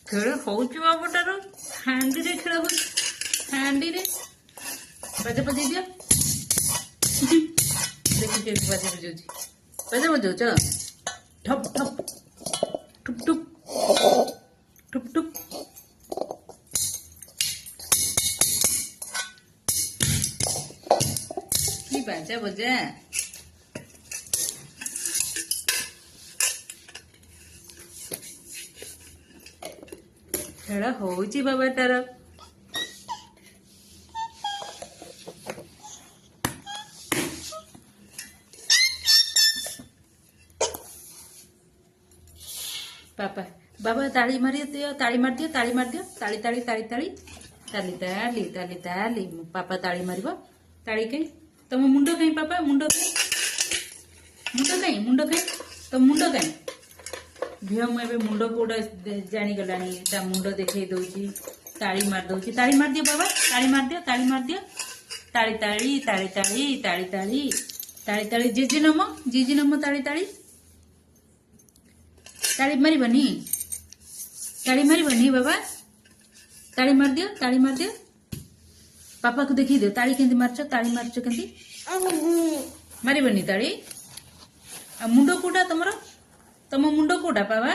ଖେଳ ହଉଛି ବାବୁଟାର ହାଣ୍ଡିରେ ଖେଳ ହଉଛି ହାଣ୍ଡିରେ ବାଜା ବଜେଇ ଦିଅ ଦେଖି କେମିତି ବାଜା ବଜାଉଛି ବାଜା ବଜାଉଛ ଠପ୍ ଠପ୍ ଟୁପ୍ ଟୁପ୍ ଟୁପ୍ ଟୁପ୍ କି ବାଜା ବଜା ଖେଳ ହଉଛି ବାବାଟାର पापा बाबा ताली मारी दियो ताली मार दियो ताली मार दियो ताली ताली ताली ताली ताली ताली ताली ताली पापा ताली मारिबो ताली कहीं तुम मुंड कहीं पापा मुंड कहीं तुम मुंड कहीं झील मुझे मुंड कौटा जानीगलानी मुंड देखे दौची ताली मार दौची ताली मार दियो बाबा ताली मार दियो ताली मार दियो ताली ताली ताली ताली ताली ताली ताली ताली जीजी नम ताली ताली ताली मारिबनी बाबा ताली मार दियो पापा को देखी दो ताली केंदी मारछ ताली मारछ केंदी मारिबनी ताली आ मुंड कोटा तुम मुंड कोटा बाबा